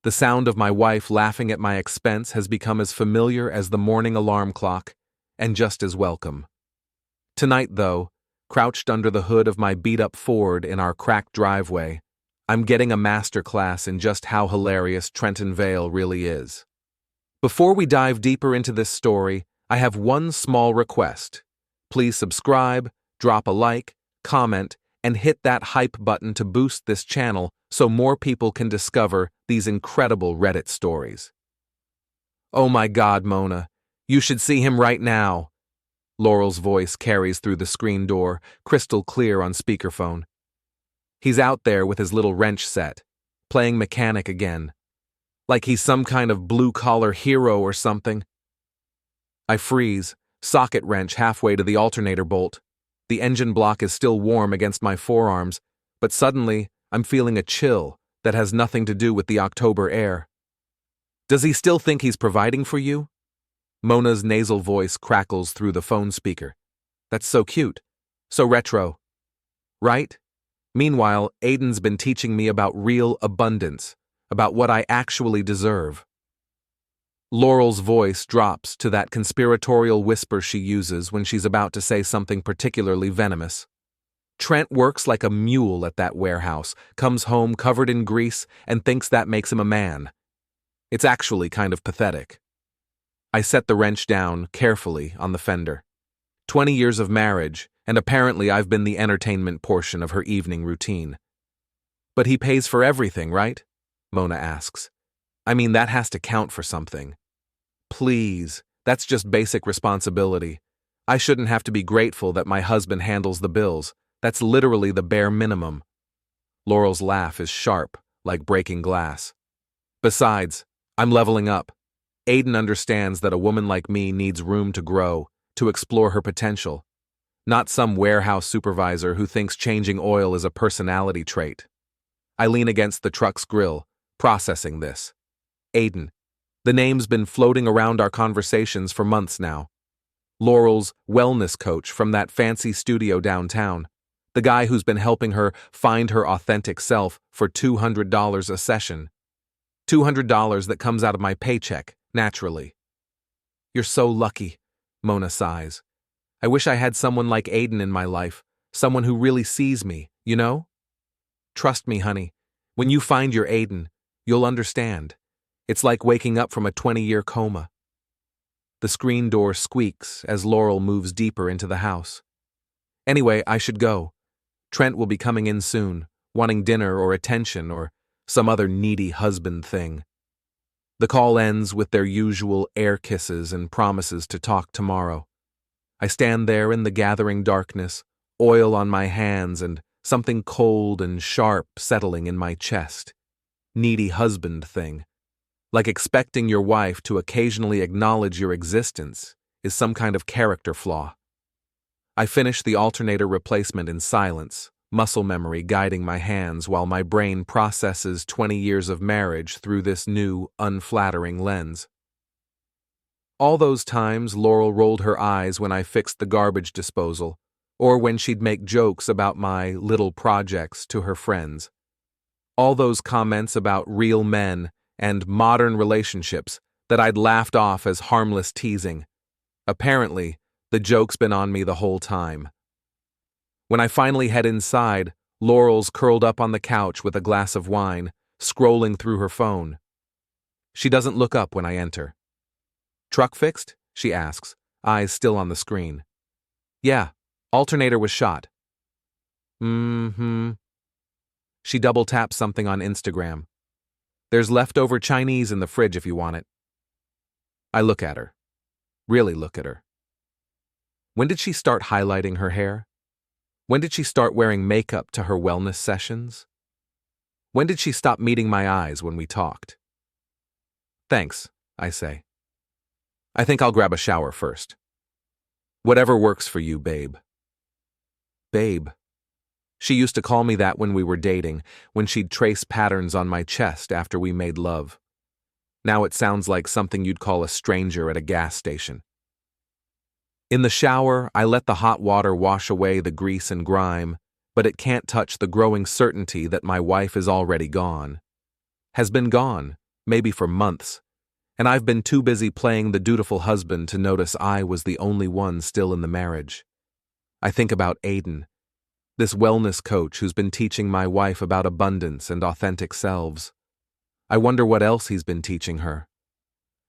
The sound of my wife laughing at my expense has become as familiar as the morning alarm clock, and just as welcome. Tonight, though, crouched under the hood of my beat-up Ford in our cracked driveway, I'm getting a masterclass in just how hilarious Trenton Vale really is. Before we dive deeper into this story, I have one small request. Please subscribe, drop a like, comment, and hit that hype button to boost this channel so more people can discover these incredible Reddit stories. Oh my God, Mona, you should see him right now. Laurel's voice carries through the screen door, crystal clear on speakerphone. He's out there with his little wrench set, playing mechanic again. Like he's some kind of blue-collar hero or something. I freeze, socket wrench halfway to the alternator bolt. The engine block is still warm against my forearms, but suddenly I'm feeling a chill that has nothing to do with the October air. Does he still think he's providing for you? Mona's nasal voice crackles through the phone speaker. That's so cute. So retro. Right? Meanwhile, Aiden's been teaching me about real abundance, about what I actually deserve. Laurel's voice drops to that conspiratorial whisper she uses when she's about to say something particularly venomous. Trent works like a mule at that warehouse, comes home covered in grease, and thinks that makes him a man. It's actually kind of pathetic. I set the wrench down carefully on the fender. 20 years of marriage, and apparently I've been the entertainment portion of her evening routine. But he pays for everything, right? Mona asks. I mean, that has to count for something. Please, that's just basic responsibility. I shouldn't have to be grateful that my husband handles the bills. That's literally the bare minimum. Laurel's laugh is sharp, like breaking glass. Besides, I'm leveling up. Aiden understands that a woman like me needs room to grow, to explore her potential. Not some warehouse supervisor who thinks changing oil is a personality trait. I lean against the truck's grill, processing this. Aiden. The name's been floating around our conversations for months now. Laurel's wellness coach from that fancy studio downtown. The guy who's been helping her find her authentic self for $200 a session. $200 that comes out of my paycheck, naturally. You're so lucky, Mona sighs. I wish I had someone like Aiden in my life, someone who really sees me, you know? Trust me, honey, when you find your Aiden, you'll understand. It's like waking up from a 20-year coma. The screen door squeaks as Laurel moves deeper into the house. Anyway, I should go. Trent will be coming in soon, wanting dinner or attention or some other needy husband thing. The call ends with their usual air kisses and promises to talk tomorrow. I stand there in the gathering darkness, oil on my hands and something cold and sharp settling in my chest. Needy husband thing. Like expecting your wife to occasionally acknowledge your existence is some kind of character flaw. I finish the alternator replacement in silence, muscle memory guiding my hands while my brain processes 20 years of marriage through this new, unflattering lens. All those times Laurel rolled her eyes when I fixed the garbage disposal, or when she'd make jokes about my little projects to her friends. All those comments about real men and modern relationships that I'd laughed off as harmless teasing. Apparently, the joke's been on me the whole time. When I finally head inside, Laurel's curled up on the couch with a glass of wine, scrolling through her phone. She doesn't look up when I enter. Truck fixed? She asks, eyes still on the screen. Yeah, alternator was shot. She double taps something on Instagram. There's leftover Chinese in the fridge if you want it. I look at her. Really look at her. When did she start highlighting her hair? When did she start wearing makeup to her wellness sessions? When did she stop meeting my eyes when we talked? Thanks, I say. I think I'll grab a shower first. Whatever works for you, babe. Babe. She used to call me that when we were dating, when she'd trace patterns on my chest after we made love. Now it sounds like something you'd call a stranger at a gas station. In the shower, I let the hot water wash away the grease and grime, but it can't touch the growing certainty that my wife is already gone. Has been gone, maybe for months, and I've been too busy playing the dutiful husband to notice I was the only one still in the marriage. I think about Aiden, this wellness coach who's been teaching my wife about abundance and authentic selves. I wonder what else he's been teaching her.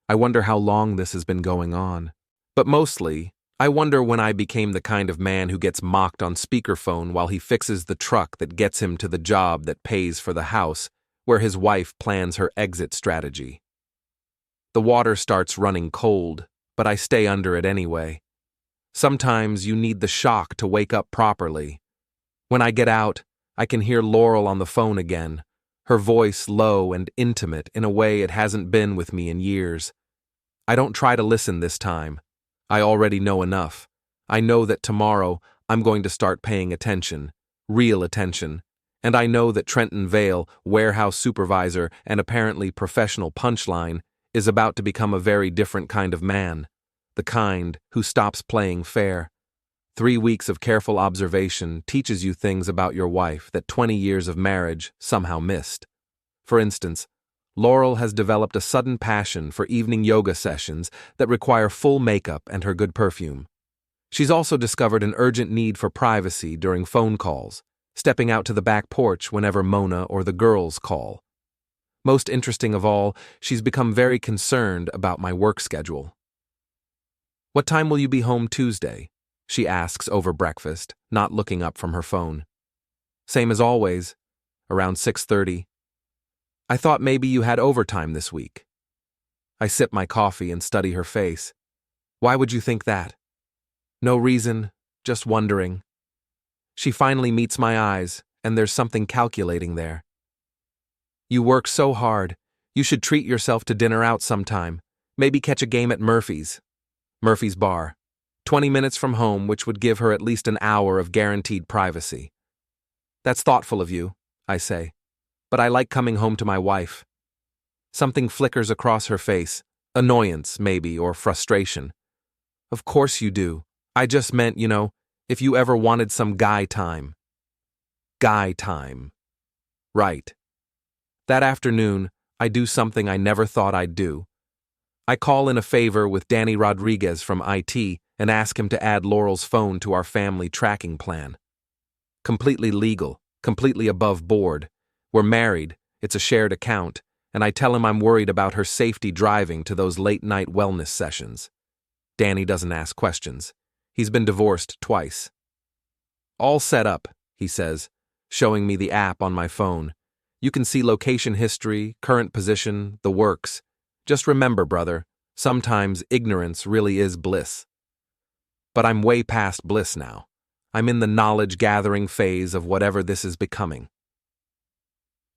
I wonder how long this has been going on. But mostly, I wonder when I became the kind of man who gets mocked on speakerphone while he fixes the truck that gets him to the job that pays for the house where his wife plans her exit strategy. The water starts running cold, but I stay under it anyway. Sometimes you need the shock to wake up properly. When I get out, I can hear Laurel on the phone again, her voice low and intimate in a way it hasn't been with me in years. I don't try to listen this time. I already know enough. I know that tomorrow I'm going to start paying attention, real attention, and I know that Trenton Vale, warehouse supervisor and apparently professional punchline, is about to become a very different kind of man, the kind who stops playing fair. 3 weeks of careful observation teaches you things about your wife that 20 years of marriage somehow missed. For instance, Laurel has developed a sudden passion for evening yoga sessions that require full makeup and her good perfume. She's also discovered an urgent need for privacy during phone calls, stepping out to the back porch whenever Mona or the girls call. Most interesting of all, she's become very concerned about my work schedule. "What time will you be home Tuesday?" she asks over breakfast, not looking up from her phone. "Same as always, around 6:30. I thought maybe you had overtime this week." I sip my coffee and study her face. "Why would you think that?" "No reason, just wondering." She finally meets my eyes, and there's something calculating there. "You work so hard. You should treat yourself to dinner out sometime. Maybe catch a game at Murphy's Bar. 20 minutes from home, which would give her at least an hour of guaranteed privacy." "That's thoughtful of you," I say. "But I like coming home to my wife." Something flickers across her face, annoyance maybe, or frustration. "Of course you do. I just meant, if you ever wanted some guy time." Guy time. Right. That afternoon, I do something I never thought I'd do. I call in a favor with Danny Rodriguez from IT and ask him to add Laurel's phone to our family tracking plan. Completely legal, completely above board. We're married, it's a shared account, and I tell him I'm worried about her safety driving to those late-night wellness sessions. Danny doesn't ask questions. He's been divorced twice. "All set up," he says, showing me the app on my phone. "You can see location history, current position, the works. Just remember, brother, sometimes ignorance really is bliss." But I'm way past bliss now. I'm in the knowledge-gathering phase of whatever this is becoming.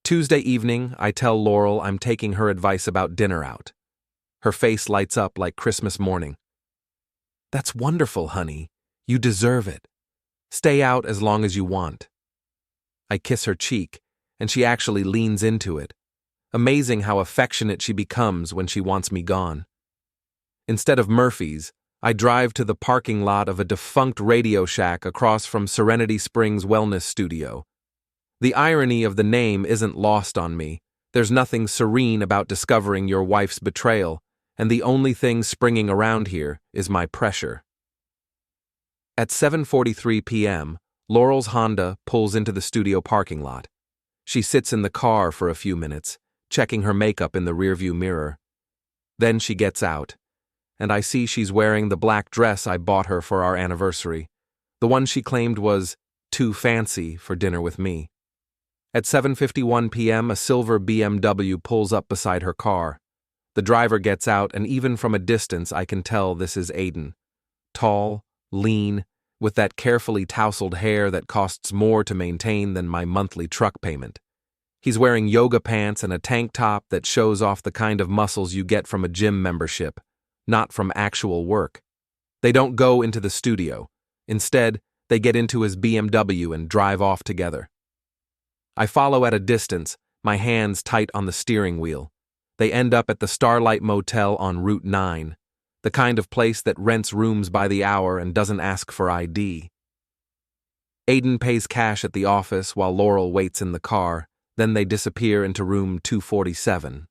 Tuesday evening, I tell Laurel I'm taking her advice about dinner out. Her face lights up like Christmas morning. "That's wonderful, honey. You deserve it. Stay out as long as you want." I kiss her cheek, and she actually leans into it. Amazing how affectionate she becomes when she wants me gone. Instead of Murphy's, I drive to the parking lot of a defunct Radio Shack across from Serenity Springs Wellness Studio. The irony of the name isn't lost on me. There's nothing serene about discovering your wife's betrayal, and the only thing springing around here is my pressure. At 7:43 p.m., Laurel's Honda pulls into the studio parking lot. She sits in the car for a few minutes, checking her makeup in the rearview mirror. Then she gets out, and I see she's wearing the black dress I bought her for our anniversary, the one she claimed was too fancy for dinner with me. At 7:51 p.m., a silver BMW pulls up beside her car. The driver gets out, and even from a distance I can tell this is Aiden. Tall, lean, with that carefully tousled hair that costs more to maintain than my monthly truck payment. He's wearing yoga pants and a tank top that shows off the kind of muscles you get from a gym membership, not from actual work. They don't go into the studio. Instead, they get into his BMW and drive off together. I follow at a distance, my hands tight on the steering wheel. They end up at the Starlight Motel on Route 9, the kind of place that rents rooms by the hour and doesn't ask for ID. Aiden pays cash at the office while Laurel waits in the car, then they disappear into room 247.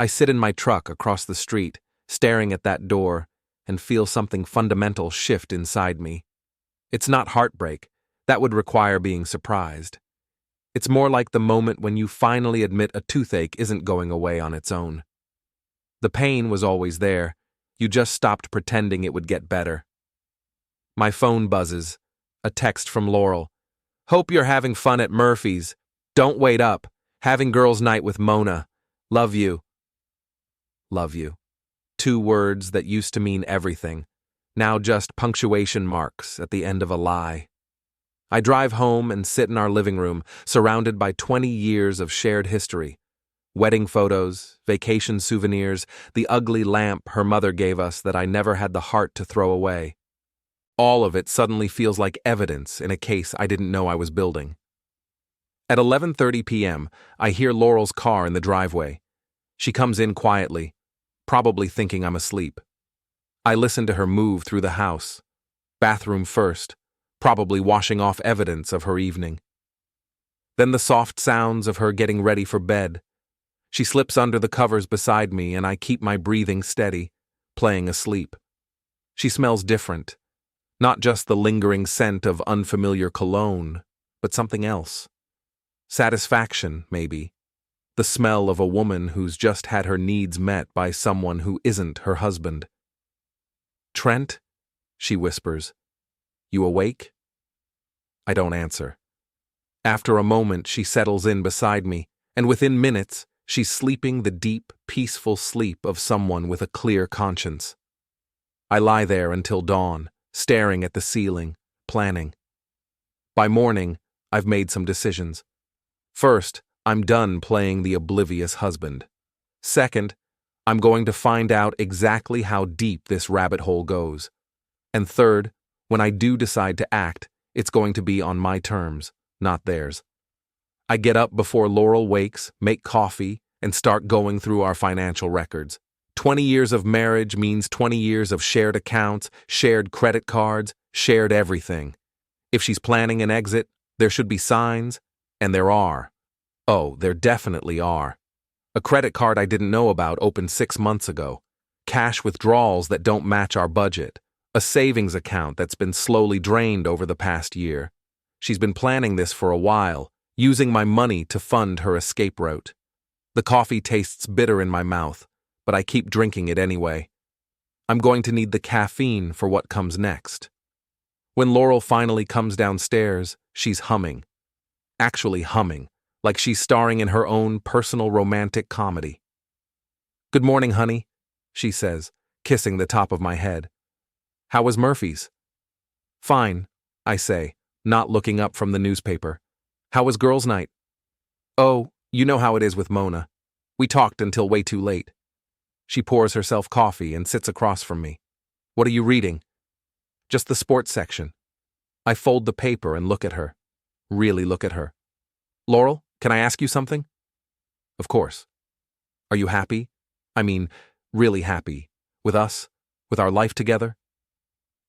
I sit in my truck across the street, staring at that door, and feel something fundamental shift inside me. It's not heartbreak. That would require being surprised. It's more like the moment when you finally admit a toothache isn't going away on its own. The pain was always there. You just stopped pretending it would get better. My phone buzzes. A text from Laurel. Hope you're having fun at Murphy's. Don't wait up. Having girls' night with Mona. Love you. Love you. 2 words that used to mean everything. Now just punctuation marks at the end of a lie. I drive home and sit in our living room, surrounded by 20 years of shared history. Wedding photos, vacation souvenirs, the ugly lamp her mother gave us that I never had the heart to throw away. All of it suddenly feels like evidence in a case I didn't know I was building. At 11:30 p.m., I hear Laurel's car in the driveway. She comes in quietly, probably thinking I'm asleep. I listen to her move through the house. Bathroom first, probably washing off evidence of her evening. Then the soft sounds of her getting ready for bed. She slips under the covers beside me and I keep my breathing steady, playing asleep. She smells different. Not just the lingering scent of unfamiliar cologne, but something else. Satisfaction, maybe. The smell of a woman who's just had her needs met by someone who isn't her husband. Trent, she whispers. You awake? I don't answer. After a moment, she settles in beside me, and within minutes, she's sleeping the deep, peaceful sleep of someone with a clear conscience. I lie there until dawn, staring at the ceiling, planning. By morning, I've made some decisions. First, I'm done playing the oblivious husband. Second, I'm going to find out exactly how deep this rabbit hole goes. And third, when I do decide to act, it's going to be on my terms, not theirs. I get up before Laurel wakes, make coffee, and start going through our financial records. 20 years of marriage means 20 years of shared accounts, shared credit cards, shared everything. If she's planning an exit, there should be signs, and there are. Oh, there definitely are. A credit card I didn't know about opened 6 months ago. Cash withdrawals that don't match our budget. A savings account that's been slowly drained over the past year. She's been planning this for a while, using my money to fund her escape route. The coffee tastes bitter in my mouth, but I keep drinking it anyway. I'm going to need the caffeine for what comes next. When Laurel finally comes downstairs, she's humming. Actually humming, like she's starring in her own personal romantic comedy. Good morning, honey, she says, kissing the top of my head. How was Murphy's? Fine, I say, not looking up from the newspaper. How was girls' night? Oh, you know how it is with Mona. We talked until way too late. She pours herself coffee and sits across from me. What are you reading? Just the sports section. I fold the paper and look at her. Really look at her. Laurel, can I ask you something? Of course. Are you happy? I mean, really happy. With us? With our life together?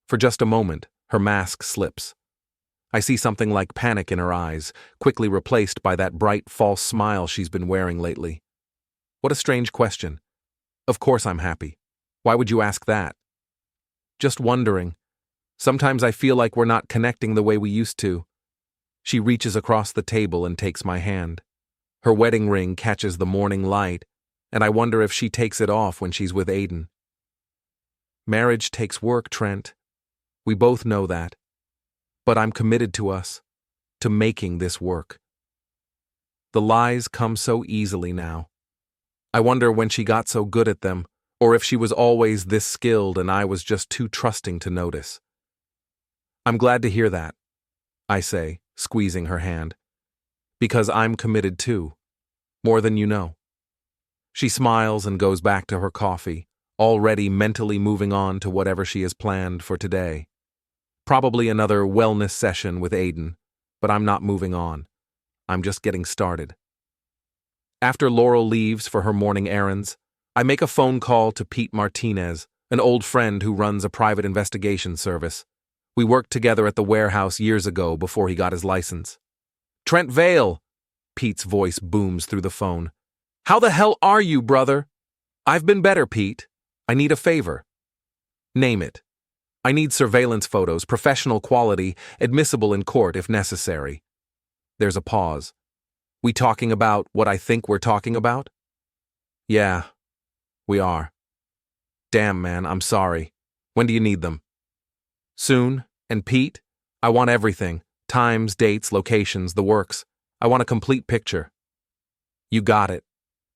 For just a moment, her mask slips. I see something like panic in her eyes, quickly replaced by that bright, false smile she's been wearing lately. What a strange question. Of course I'm happy. Why would you ask that? Just wondering. Sometimes I feel like we're not connecting the way we used to. She reaches across the table and takes my hand. Her wedding ring catches the morning light, and I wonder if she takes it off when she's with Aiden. Marriage takes work, Trent. We both know that. But I'm committed to us, to making this work. The lies come so easily now. I wonder when she got so good at them, or if she was always this skilled and I was just too trusting to notice. I'm glad to hear that, I say, squeezing her hand. Because I'm committed too, more than you know. She smiles and goes back to her coffee, already mentally moving on to whatever she has planned for today. Probably another wellness session with Aiden, but I'm not moving on. I'm just getting started. After Laurel leaves for her morning errands, I make a phone call to Pete Martinez, an old friend who runs a private investigation service. We worked together at the warehouse years ago before he got his license. Trenton Vale, Pete's voice booms through the phone. How the hell are you, brother? I've been better, Pete. I need a favor. Name it. I need surveillance photos, professional quality, admissible in court if necessary. There's a pause. We talking about what I think we're talking about? Yeah, we are. Damn, man, I'm sorry. When do you need them? Soon. And Pete, I want everything. Times, dates, locations, the works. I want a complete picture. You got it.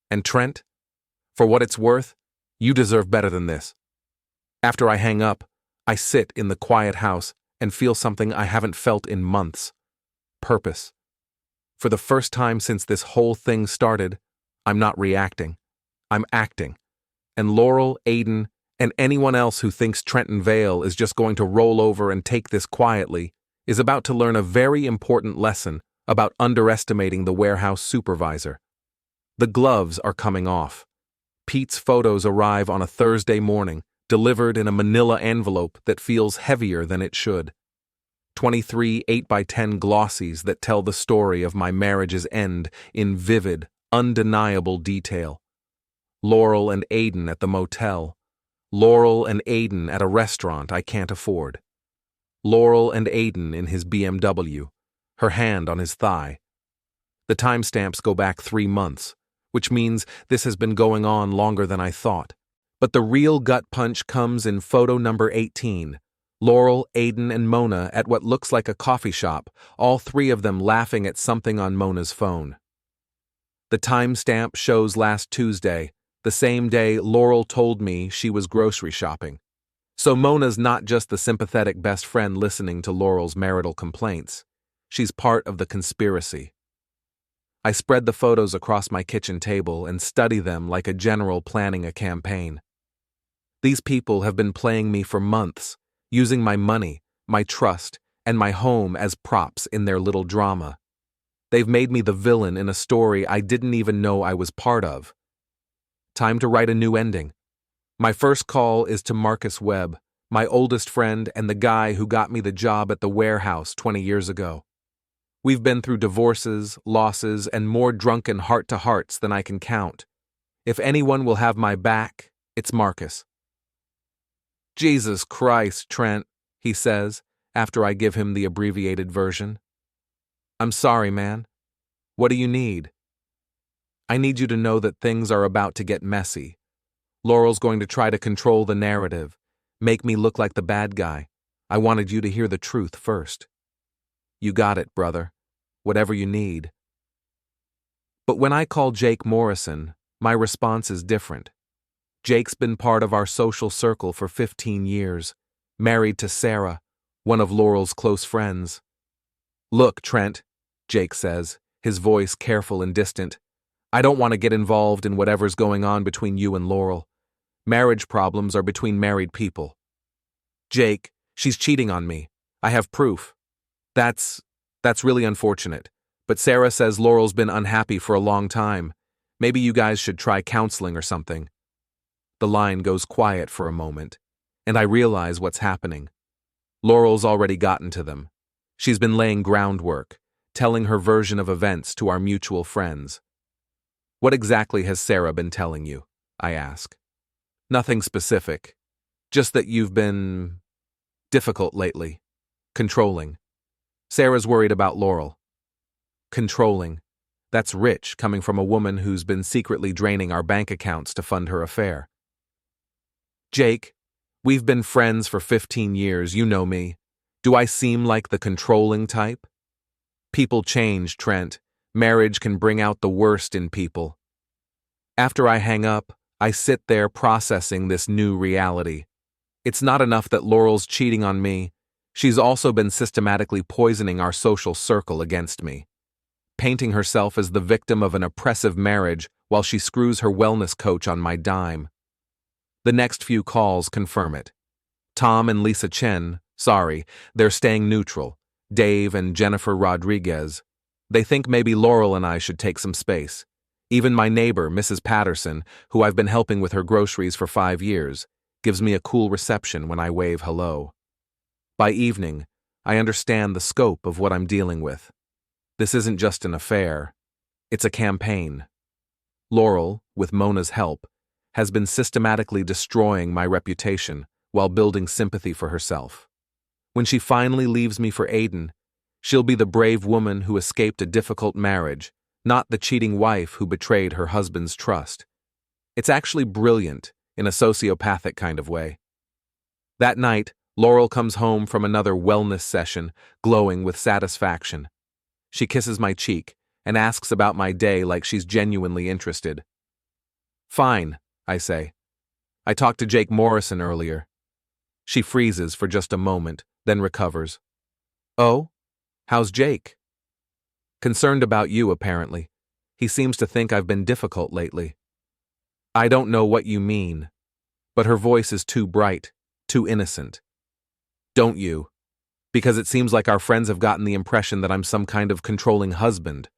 And Trent, for what it's worth, you deserve better than this. After I hang up, I sit in the quiet house and feel something I haven't felt in months. Purpose. For the first time since this whole thing started, I'm not reacting. I'm acting. And Laurel, Aiden, and anyone else who thinks Trenton Vale is just going to roll over and take this quietly is about to learn a very important lesson about underestimating the warehouse supervisor. The gloves are coming off. Pete's photos arrive on a Thursday morning, delivered in a manila envelope that feels heavier than it should. 23 8x10 glossies that tell the story of my marriage's end in vivid, undeniable detail. Laurel and Aiden at the motel. Laurel and Aiden at a restaurant I can't afford. Laurel and Aiden in his BMW, her hand on his thigh. The timestamps go back 3 months, which means this has been going on longer than I thought. But the real gut punch comes in photo number 18. Laurel, Aiden, and Mona at what looks like a coffee shop, all 3 of them laughing at something on Mona's phone. The timestamp shows last Tuesday, the same day Laurel told me she was grocery shopping. So Mona's not just the sympathetic best friend listening to Laurel's marital complaints. She's part of the conspiracy. I spread the photos across my kitchen table and study them like a general planning a campaign. These people have been playing me for months, using my money, my trust, and my home as props in their little drama. They've made me the villain in a story I didn't even know I was part of. Time to write a new ending. My first call is to Marcus Webb, my oldest friend and the guy who got me the job at the warehouse 20 years ago. We've been through divorces, losses, and more drunken heart-to-hearts than I can count. If anyone will have my back, it's Marcus. Jesus Christ, Trent, he says, after I give him the abbreviated version. I'm sorry, man. What do you need? I need you to know that things are about to get messy. Laurel's going to try to control the narrative, make me look like the bad guy. I wanted you to hear the truth first. You got it, brother. Whatever you need. But when I call Jake Morrison, my response is different. Jake's been part of our social circle for 15 years, married to Sarah, one of Laurel's close friends. Look, Trent, Jake says, his voice careful and distant. I don't want to get involved in whatever's going on between you and Laurel. Marriage problems are between married people. Jake, she's cheating on me. I have proof. That's really unfortunate. But Sarah says Laurel's been unhappy for a long time. Maybe you guys should try counseling or something. The line goes quiet for a moment, and I realize what's happening. Laurel's already gotten to them. She's been laying groundwork, telling her version of events to our mutual friends. What exactly has Sarah been telling you? I ask. Nothing specific. Just that you've been difficult lately. Controlling. Sarah's worried about Laurel. Controlling. That's rich coming from a woman who's been secretly draining our bank accounts to fund her affair. Jake, we've been friends for 15 years, you know me. Do I seem like the controlling type? People change, Trent. Marriage can bring out the worst in people. After I hang up, I sit there processing this new reality. It's not enough that Laurel's cheating on me. She's also been systematically poisoning our social circle against me, painting herself as the victim of an oppressive marriage while she screws her wellness coach on my dime. The next few calls confirm it. Tom and Lisa Chen, they're staying neutral. Dave and Jennifer Rodriguez. They think maybe Laurel and I should take some space. Even my neighbor, Mrs. Patterson, who I've been helping with her groceries for 5 years, gives me a cool reception when I wave hello. By evening, I understand the scope of what I'm dealing with. This isn't just an affair. It's a campaign. Laurel, with Mona's help, has been systematically destroying my reputation while building sympathy for herself. When she finally leaves me for Aiden, she'll be the brave woman who escaped a difficult marriage, not the cheating wife who betrayed her husband's trust. It's actually brilliant in a sociopathic kind of way. That night, Laurel comes home from another wellness session, glowing with satisfaction. She kisses my cheek and asks about my day like she's genuinely interested. "Fine," I say. "I talked to Jake Morrison earlier." She freezes for just a moment, then recovers. "Oh? How's Jake?" "Concerned about you, apparently. He seems to think I've been difficult lately." "I don't know what you mean." But her voice is too bright, too innocent. "Don't you? Because it seems like our friends have gotten the impression that I'm some kind of controlling husband.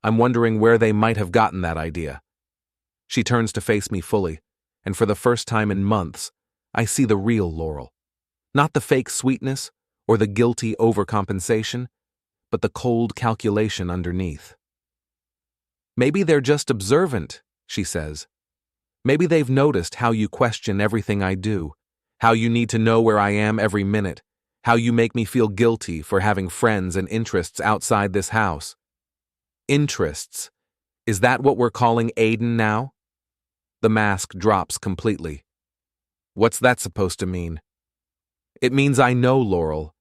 I'm wondering where they might have gotten that idea." She turns to face me fully, and for the first time in months, I see the real Laurel. Not the fake sweetness or the guilty overcompensation, but the cold calculation underneath. "Maybe they're just observant," she says. "Maybe they've noticed how you question everything I do, how you need to know where I am every minute, how you make me feel guilty for having friends and interests outside this house." Interests? Is that what we're calling Aiden now? The mask drops completely. What's that supposed to mean? It means I know Laurel.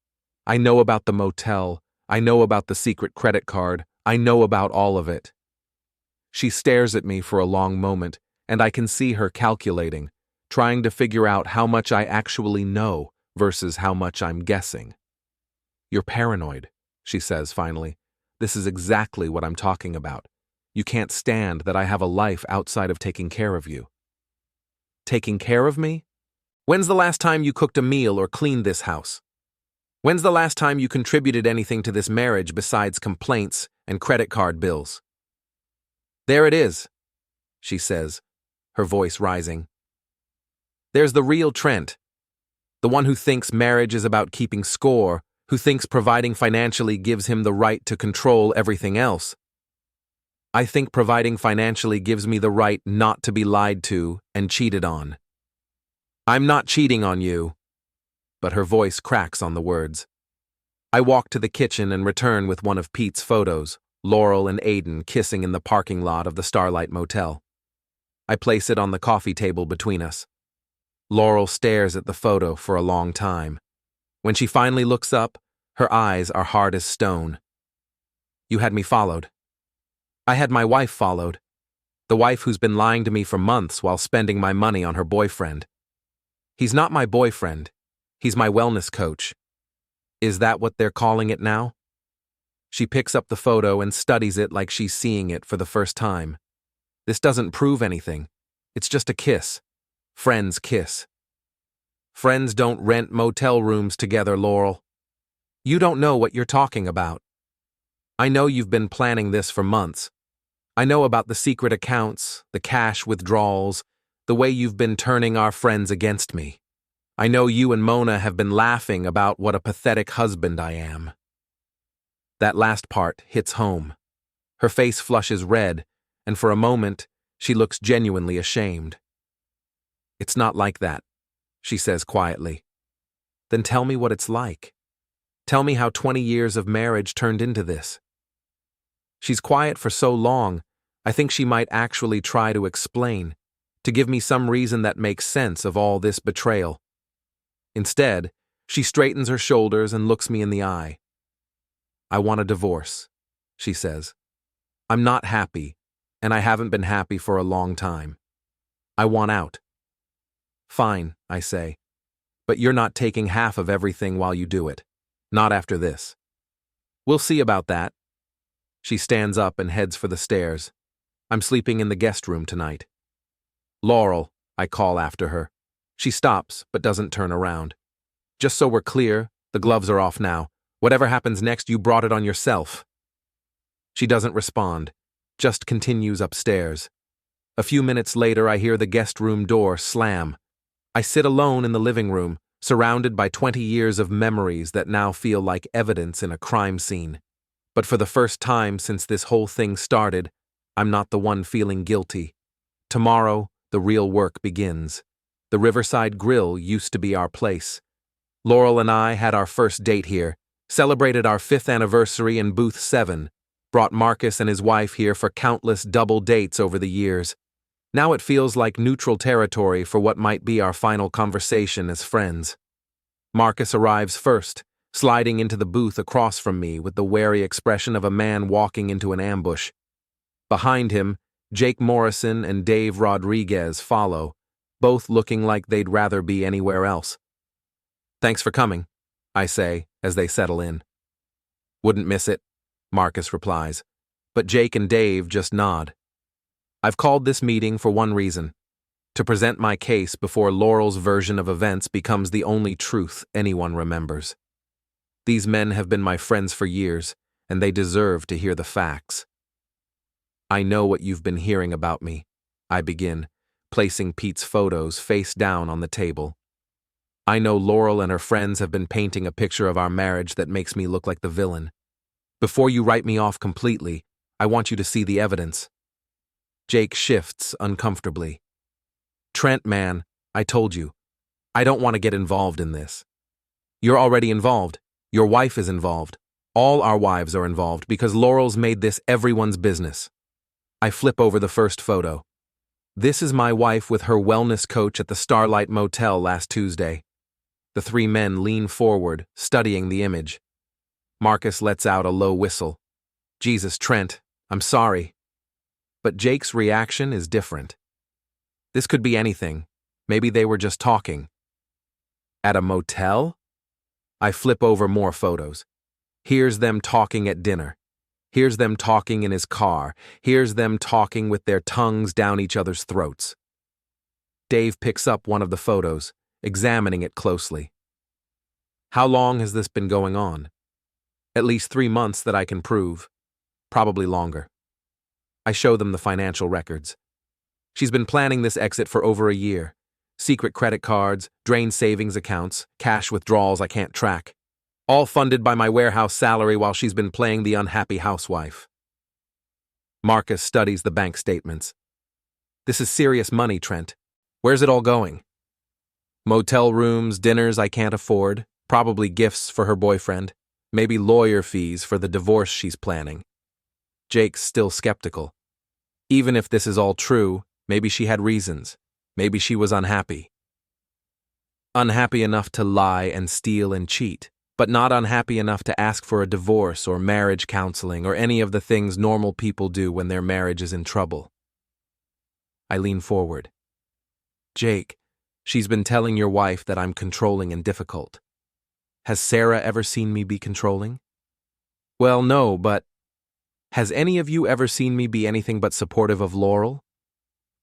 I know about the motel. I know about the secret credit card. I know about all of it. She stares at me for a long moment, and I can see her calculating, trying to figure out how much I actually know versus how much I'm guessing. "You're paranoid," she says finally. "This is exactly what I'm talking about. You can't stand that I have a life outside of taking care of you." "Taking care of me? When's the last time you cooked a meal or cleaned this house? When's the last time you contributed anything to this marriage besides complaints and credit card bills?" "There it is," she says, her voice rising. "There's the real Trent. The one who thinks marriage is about keeping score, who thinks providing financially gives him the right to control everything else. I think providing financially gives me the right not to be lied to and cheated on. I'm not cheating on you." But her voice cracks on the words. I walk to the kitchen and return with one of Pete's photos, Laurel and Aiden kissing in the parking lot of the Starlight Motel. I place it on the coffee table between us. Laurel stares at the photo for a long time. When she finally looks up, her eyes are hard as stone. "You had me followed." "I had my wife followed. The wife who's been lying to me for months while spending my money on her boyfriend." "He's not my boyfriend. He's my wellness coach." "Is that what they're calling it now?" She picks up the photo and studies it like she's seeing it for the first time. "This doesn't prove anything. It's just a kiss. Friends kiss." "Friends don't rent motel rooms together, Laurel. You don't know what you're talking about. I know you've been planning this for months. I know about the secret accounts, the cash withdrawals, the way you've been turning our friends against me. I know you and Mona have been laughing about what a pathetic husband I am." That last part hits home. Her face flushes red, and for a moment, she looks genuinely ashamed. "It's not like that," she says quietly. "Then tell me what it's like. Tell me how 20 years of marriage turned into this." She's quiet for so long, I think she might actually try to explain, to give me some reason that makes sense of all this betrayal. Instead, she straightens her shoulders and looks me in the eye. "I want a divorce," she says. "I'm not happy, and I haven't been happy for a long time. I want out." "Fine," I say, "but you're not taking half of everything while you do it. Not after this." "We'll see about that." She stands up and heads for the stairs. "I'm sleeping in the guest room tonight." "Laurel," I call after her. She stops, but doesn't turn around. "Just so we're clear, the gloves are off now. Whatever happens next, you brought it on yourself." She doesn't respond, just continues upstairs. A few minutes later, I hear the guest room door slam. I sit alone in the living room, surrounded by 20 years of memories that now feel like evidence in a crime scene. But for the first time since this whole thing started, I'm not the one feeling guilty. Tomorrow, The real work begins. The Riverside Grill used to be our place. Laurel and I had our first date here, celebrated our 5th anniversary in Booth 7, brought Marcus and his wife here for countless double dates over the years. Now it feels like neutral territory for what might be our final conversation as friends. Marcus arrives first, sliding into the booth across from me with the wary expression of a man walking into an ambush. Behind him, Jake Morrison and Dave Rodriguez follow, both looking like they'd rather be anywhere else. "Thanks for coming," I say as they settle in. "Wouldn't miss it," Marcus replies, but Jake and Dave just nod. I've called this meeting for one reason: to present my case before Laurel's version of events becomes the only truth anyone remembers. These men have been my friends for years, and they deserve to hear the facts. "I know what you've been hearing about me," I begin, placing Pete's photos face down on the table. "I know Laurel and her friends have been painting a picture of our marriage that makes me look like the villain. Before you write me off completely, I want you to see the evidence." Jake shifts uncomfortably. "Trent, man, I told you. I don't want to get involved in this." "You're already involved. Your wife is involved. All our wives are involved because Laurel's made this everyone's business." I flip over the first photo. This is my wife with her wellness coach at the Starlight Motel last Tuesday. The 3 men lean forward, studying the image. Marcus lets out a low whistle. "Jesus, Trent, I'm sorry." But Jake's reaction is different. This could be anything. Maybe they were just talking. At a motel? I flip over more photos. Here's them talking at dinner. Here's them talking in his car. Here's them talking with their tongues down each other's throats. Dave picks up one of the photos, examining it closely. "How long has this been going on?" "At least 3 months that I can prove. Probably longer." I show them the financial records. "She's been planning this exit for over a year. Secret credit cards, drained savings accounts, cash withdrawals I can't track. All funded by my warehouse salary while she's been playing the unhappy housewife." Marcus studies the bank statements. "This is serious money, Trent. Where's it all going?" "Motel rooms, dinners I can't afford, probably gifts for her boyfriend, maybe lawyer fees for the divorce she's planning." Jake's still skeptical. "Even if this is all true, maybe she had reasons. Maybe she was unhappy." "Unhappy enough to lie and steal and cheat, but not unhappy enough to ask for a divorce or marriage counseling or any of the things normal people do when their marriage is in trouble." I lean forward. "Jake, she's been telling your wife that I'm controlling and difficult. Has Sarah ever seen me be controlling?" "Well, no, but has any of you ever seen me be anything but supportive of Laurel?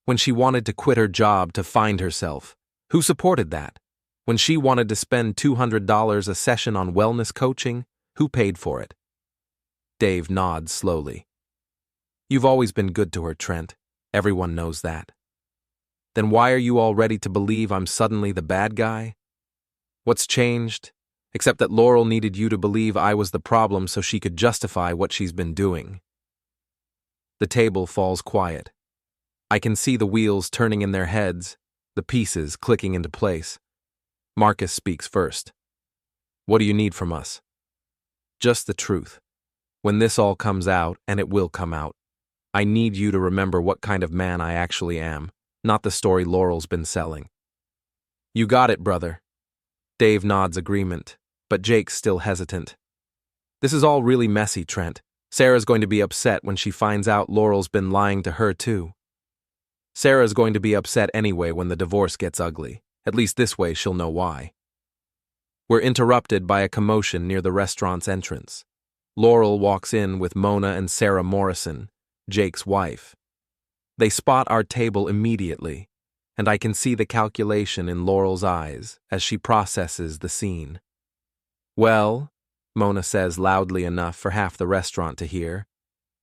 When she wanted to quit her job to find herself, who supported that? When she wanted to spend $200 a session on wellness coaching, who paid for it?" Dave nods slowly. "You've always been good to her, Trent. Everyone knows that. Then why are you all ready to believe I'm suddenly the bad guy? What's changed? Except that Laurel needed you to believe I was the problem so she could justify what she's been doing." The table falls quiet. I can see the wheels turning in their heads, the pieces clicking into place. Marcus speaks first. "What do you need from us?" "Just the truth. When this all comes out, and it will come out, I need you to remember what kind of man I actually am, not the story Laurel's been selling." "You got it, brother." Dave nods agreement, but Jake's still hesitant. "This is all really messy, Trent. Sarah's going to be upset when she finds out Laurel's been lying to her too. Sarah's going to be upset anyway when the divorce gets ugly. At least this way she'll know why." We're interrupted by a commotion near the restaurant's entrance. Laurel walks in with Mona and Sarah Morrison, Jake's wife. They spot our table immediately, and I can see the calculation in Laurel's eyes as she processes the scene. "Well," Mona says loudly enough for half the restaurant to hear,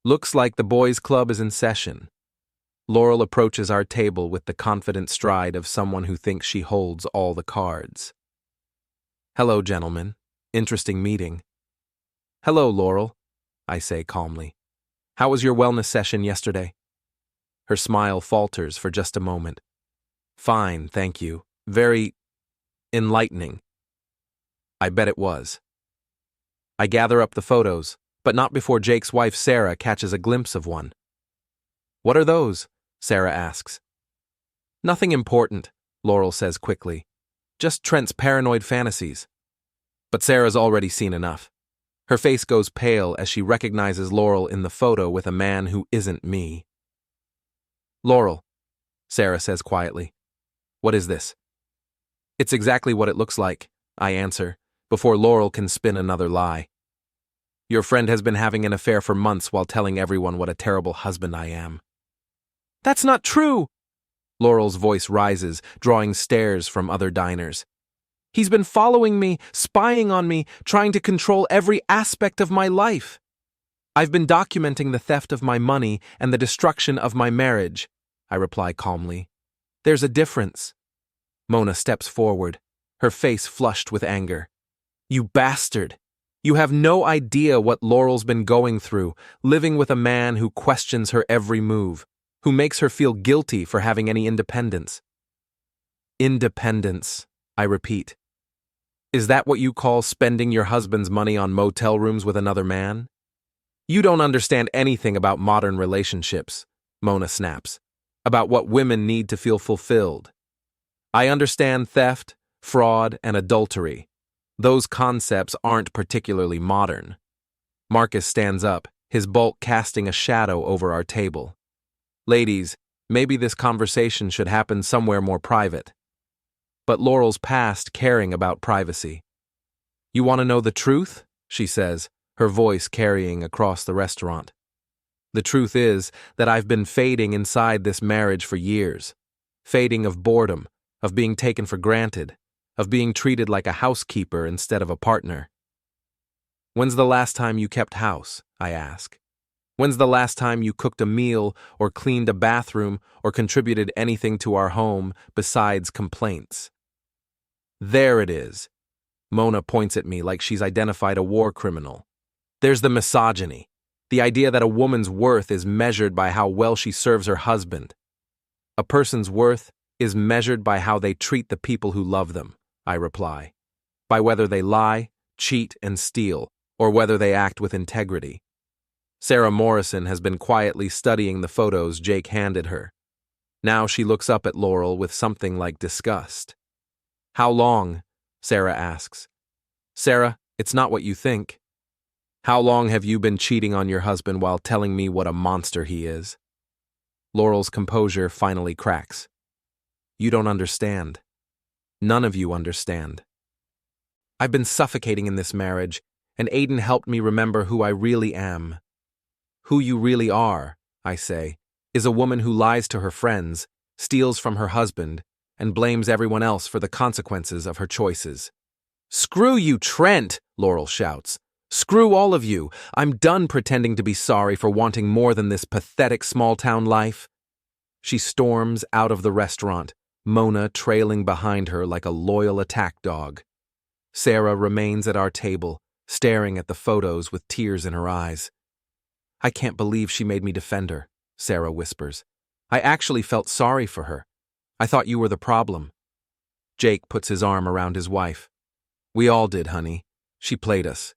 "looks like the boys' club is in session." Laurel approaches our table with the confident stride of someone who thinks she holds all the cards. "Hello, gentlemen. Interesting meeting." "Hello, Laurel," I say calmly. "How was your wellness session yesterday?" Her smile falters for just a moment. Fine, thank you. Very enlightening. I bet it was. I gather up the photos, but not before Jake's wife Sarah catches a glimpse of one. What are those? Sarah asks. Nothing important, Laurel says quickly. Just Trent's paranoid fantasies. But Sarah's already seen enough. Her face goes pale as she recognizes Laurel in the photo with a man who isn't me. Laurel, Sarah says quietly. What is this? It's exactly what it looks like, I answer, before Laurel can spin another lie. Your friend has been having an affair for months while telling everyone what a terrible husband I am. That's not true! Laurel's voice rises, drawing stares from other diners. He's been following me, spying on me, trying to control every aspect of my life. I've been documenting the theft of my money and the destruction of my marriage, I reply calmly. There's a difference. Mona steps forward, her face flushed with anger. You bastard! You have no idea what Laurel's been going through, living with a man who questions her every move, who makes her feel guilty for having any independence. Independence, I repeat. Is that what you call spending your husband's money on motel rooms with another man? You don't understand anything about modern relationships, Mona snaps, about what women need to feel fulfilled. I understand theft, fraud, and adultery. Those concepts aren't particularly modern. Marcus stands up, his bulk casting a shadow over our table. Ladies, maybe this conversation should happen somewhere more private. But Laurel's past caring about privacy. You want to know the truth? She says, her voice carrying across the restaurant. The truth is that I've been fading inside this marriage for years. Fading of boredom, of being taken for granted, of being treated like a housekeeper instead of a partner. When's the last time you kept house? I ask. When's the last time you cooked a meal or cleaned a bathroom or contributed anything to our home besides complaints? There it is. Mona points at me like she's identified a war criminal. There's the misogyny, the idea that a woman's worth is measured by how well she serves her husband. A person's worth is measured by how they treat the people who love them, I reply, by whether they lie, cheat, and steal, or whether they act with integrity. Sarah Morrison has been quietly studying the photos Jake handed her. Now she looks up at Laurel with something like disgust. How long? Sarah asks. Sarah, it's not what you think. How long have you been cheating on your husband while telling me what a monster he is? Laurel's composure finally cracks. You don't understand. None of you understand. I've been suffocating in this marriage, and Aiden helped me remember who I really am. Who you really are, I say, is a woman who lies to her friends, steals from her husband, and blames everyone else for the consequences of her choices. Screw you, Trent, Laurel shouts. Screw all of you. I'm done pretending to be sorry for wanting more than this pathetic small-town life. She storms out of the restaurant, Mona trailing behind her like a loyal attack dog. Sarah remains at our table, staring at the photos with tears in her eyes. I can't believe she made me defend her, Sarah whispers. I actually felt sorry for her. I thought you were the problem. Jake puts his arm around his wife. We all did, honey. She played us.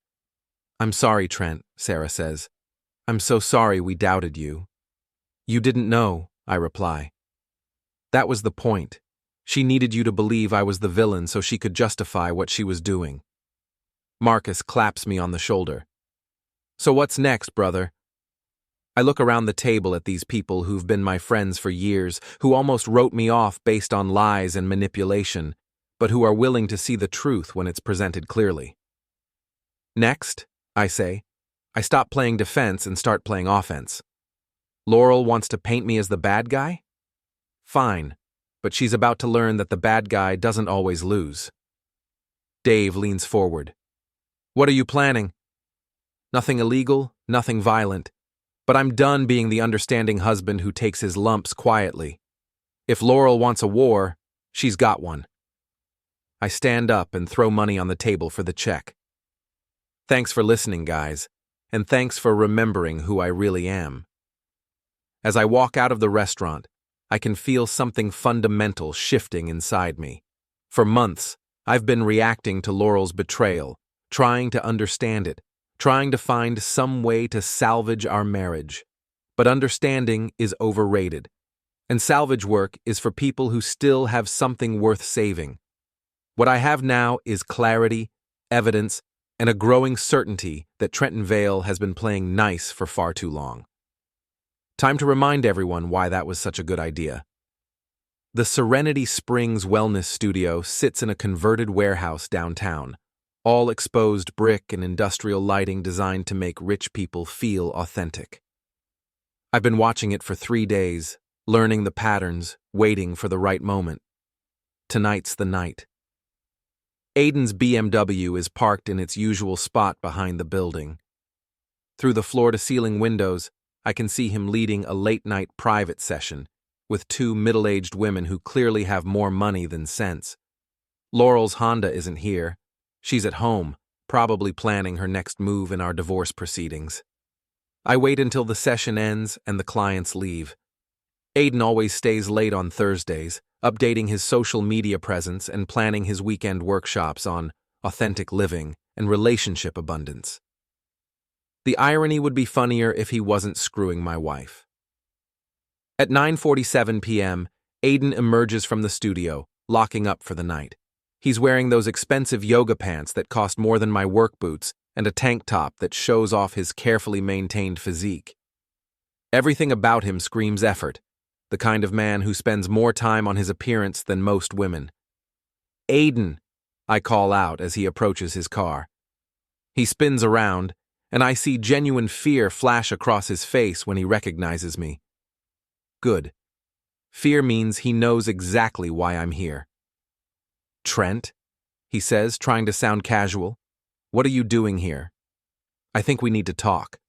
I'm sorry, Trent, Sarah says. I'm so sorry we doubted you. You didn't know, I reply. That was the point. She needed you to believe I was the villain so she could justify what she was doing. Marcus claps me on the shoulder. So what's next, brother? I look around the table at these people who've been my friends for years, who almost wrote me off based on lies and manipulation, but who are willing to see the truth when it's presented clearly. Next, I say, I stop playing defense and start playing offense. Laurel wants to paint me as the bad guy? Fine, but she's about to learn that the bad guy doesn't always lose. Dave leans forward. What are you planning? Nothing illegal, nothing violent. But I'm done being the understanding husband who takes his lumps quietly. If Laurel wants a war, she's got one. I stand up and throw money on the table for the check. Thanks for listening, guys, and thanks for remembering who I really am. As I walk out of the restaurant, I can feel something fundamental shifting inside me. For months, I've been reacting to Laurel's betrayal, trying to understand it, trying to find some way to salvage our marriage. But understanding is overrated, and salvage work is for people who still have something worth saving. What I have now is clarity, evidence, and a growing certainty that Trenton Vale has been playing nice for far too long. Time to remind everyone why that was such a good idea. The Serenity Springs Wellness Studio sits in a converted warehouse downtown, all exposed brick and industrial lighting designed to make rich people feel authentic. I've been watching it for 3 days, learning the patterns, waiting for the right moment. Tonight's the night. Aiden's BMW is parked in its usual spot behind the building. Through the floor-to-ceiling windows, I can see him leading a late-night private session with 2 middle-aged women who clearly have more money than sense. Laurel's Honda isn't here. She's at home, probably planning her next move in our divorce proceedings. I wait until the session ends and the clients leave. Aiden always stays late on Thursdays, updating his social media presence and planning his weekend workshops on authentic living and relationship abundance. The irony would be funnier if he wasn't screwing my wife. At 9:47 p.m., Aiden emerges from the studio, locking up for the night. He's wearing those expensive yoga pants that cost more than my work boots and a tank top that shows off his carefully maintained physique. Everything about him screams effort, the kind of man who spends more time on his appearance than most women. "Aiden," I call out as he approaches his car. He spins around, and I see genuine fear flash across his face when he recognizes me. Good. Fear means he knows exactly why I'm here. "Trent," he says, trying to sound casual, "what are you doing here? I think we need to talk."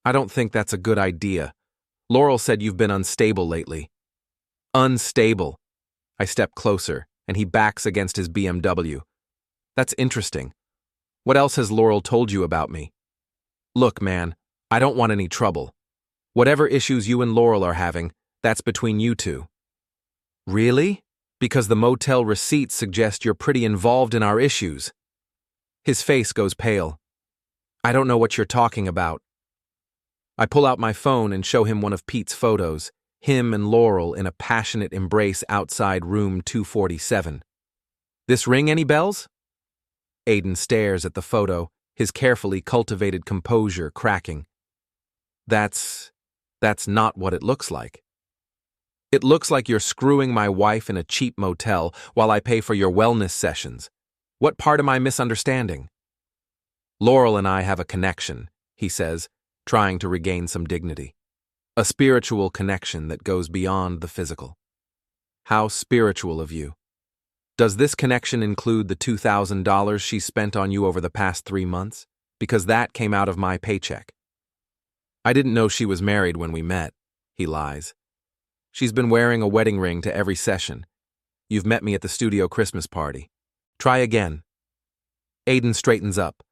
"I don't think that's a good idea. Laurel said you've been unstable lately." "Unstable." I step closer, and he backs against his BMW. "That's interesting. What else has Laurel told you about me?" "Look, man, I don't want any trouble. Whatever issues you and Laurel are having, that's between you two." "Really? Because the motel receipts suggest you're pretty involved in our issues." His face goes pale. "I don't know what you're talking about." I pull out my phone and show him one of Pete's photos, him and Laurel in a passionate embrace outside room 247. "This ring any bells?" Aiden stares at the photo, his carefully cultivated composure cracking. That's not what it looks like." "It looks like you're screwing my wife in a cheap motel while I pay for your wellness sessions. What part am I misunderstanding?" "Laurel and I have a connection," he says, trying to regain some dignity. "A spiritual connection that goes beyond the physical." "How spiritual of you. Does this connection include the $2,000 she spent on you over the past 3 months? Because that came out of my paycheck." "I didn't know she was married when we met," he lies. "She's been wearing a wedding ring to every session. You've met me at the studio Christmas party. Try again." Aiden straightens up,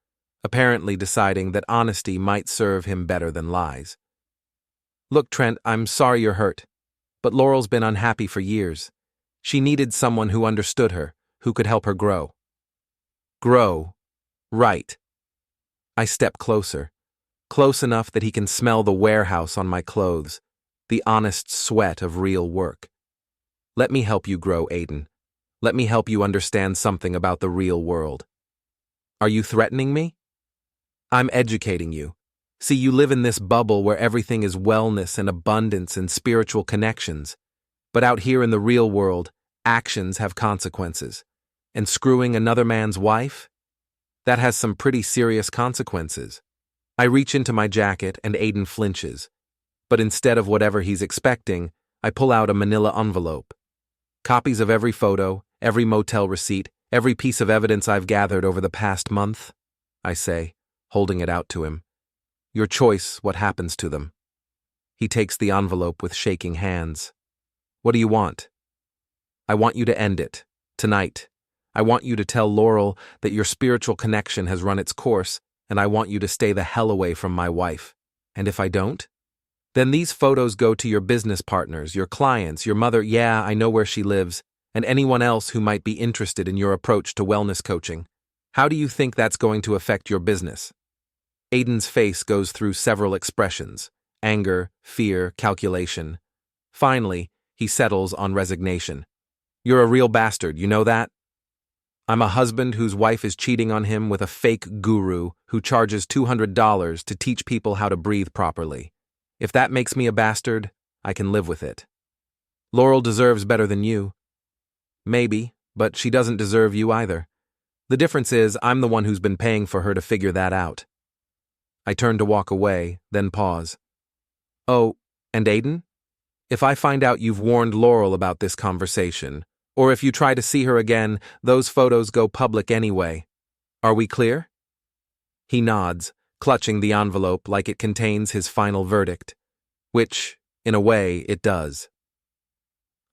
apparently deciding that honesty might serve him better than lies. "Look, Trent, I'm sorry you're hurt, but Laurel's been unhappy for years. She needed someone who understood her, who could help her grow." "Grow? Right." I step closer, close enough that he can smell the warehouse on my clothes, the honest sweat of real work. "Let me help you grow, Aiden. Let me help you understand something about the real world." "Are you threatening me?" "I'm educating you. See, you live in this bubble where everything is wellness and abundance and spiritual connections. But out here in the real world, actions have consequences. And screwing another man's wife? That has some pretty serious consequences." I reach into my jacket and Aiden flinches. But instead of whatever he's expecting, I pull out a manila envelope. "Copies of every photo, every motel receipt, every piece of evidence I've gathered over the past month," I say, holding it out to him. "Your choice what happens to them." He takes the envelope with shaking hands. "What do you want?" "I want you to end it. Tonight. I want you to tell Laurel that your spiritual connection has run its course, and I want you to stay the hell away from my wife. And if I don't, Then these photos go to your business partners, your clients, your mother, yeah, I know where she lives, and anyone else who might be interested in your approach to wellness coaching. How do you think that's going to affect your business? Aiden's face goes through several expressions: anger, fear, calculation. Finally, he settles on resignation. You're a real bastard, you know that? I'm a husband whose wife is cheating on him with a fake guru who charges $200 to teach people how to breathe properly. If that makes me a bastard, I can live with it. Laurel deserves better than you. Maybe, but she doesn't deserve you either. The difference is I'm the one who's been paying for her to figure that out. I turn to walk away, then pause. Oh, and Aiden? If I find out you've warned Laurel about this conversation, or if you try to see her again, those photos go public anyway. Are we clear? He nods, clutching the envelope like it contains his final verdict, which, in a way, it does.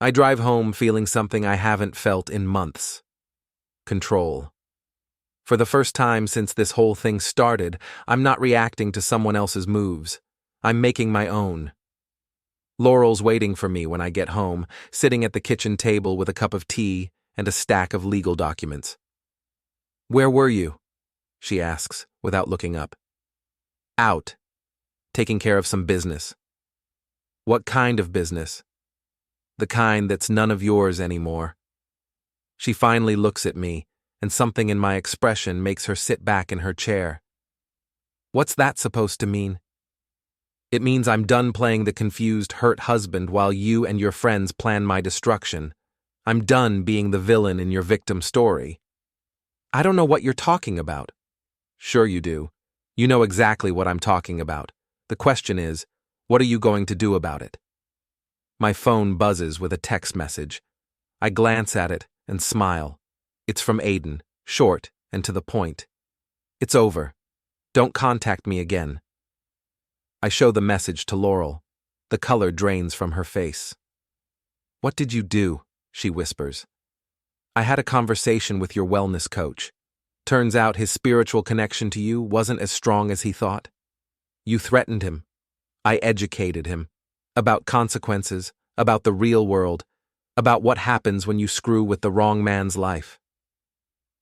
I drive home feeling something I haven't felt in months. Control. For the first time since this whole thing started, I'm not reacting to someone else's moves. I'm making my own. Laurel's waiting for me when I get home, sitting at the kitchen table with a cup of tea and a stack of legal documents. Where were you? She asks, without looking up. Out. Taking care of some business. What kind of business? The kind that's none of yours anymore. She finally looks at me, and something in my expression makes her sit back in her chair. What's that supposed to mean? It means I'm done playing the confused, hurt husband while you and your friends plan my destruction. I'm done being the villain in your victim story. I don't know what you're talking about. Sure you do. You know exactly what I'm talking about. The question is, what are you going to do about it? My phone buzzes with a text message. I glance at it and smile. It's from Aiden, short and to the point. It's over. Don't contact me again. I show the message to Laurel. The color drains from her face. What did you do? She whispers. I had a conversation with your wellness coach. Turns out his spiritual connection to you wasn't as strong as he thought. You threatened him. I educated him. About consequences, about the real world, about what happens when you screw with the wrong man's life.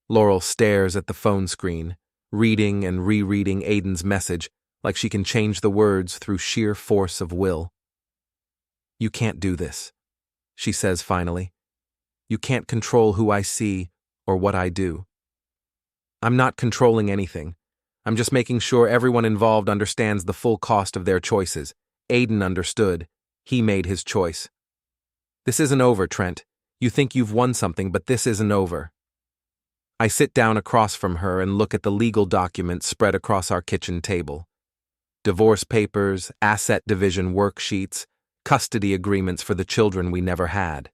Laurel stares at the phone screen, reading and rereading Aiden's message like she can change the words through sheer force of will. You can't do this, she says finally. You can't control who I see or what I do. I'm not controlling anything. I'm just making sure everyone involved understands the full cost of their choices. Aiden understood. He made his choice. This isn't over, Trent. You think you've won something, but this isn't over. I sit down across from her and look at the legal documents spread across our kitchen table. Divorce papers, asset division worksheets, custody agreements for the children we never had.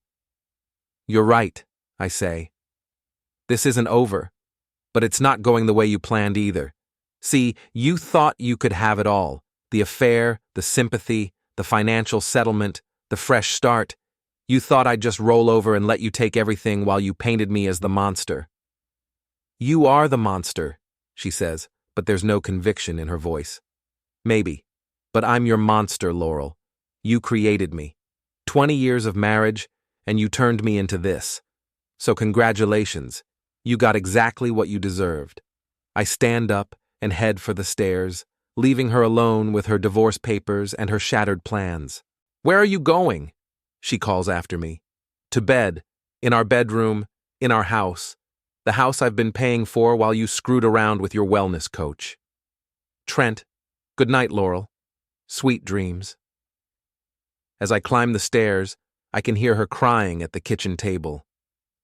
You're right, I say. This isn't over, but it's not going the way you planned either. See, you thought you could have it all. The affair, the sympathy, the financial settlement, the fresh start. You thought I'd just roll over and let you take everything while you painted me as the monster. You are the monster, she says, but there's no conviction in her voice. Maybe, but I'm your monster, Laurel. You created me. 20 years of marriage, and you turned me into this. So congratulations. You got exactly what you deserved. I stand up and head for the stairs, leaving her alone with her divorce papers and her shattered plans. Where are you going? She calls after me. To bed, in our bedroom, in our house. The house I've been paying for while you screwed around with your wellness coach. Trent, good night, Laurel. Sweet dreams. As I climb the stairs, I can hear her crying at the kitchen table.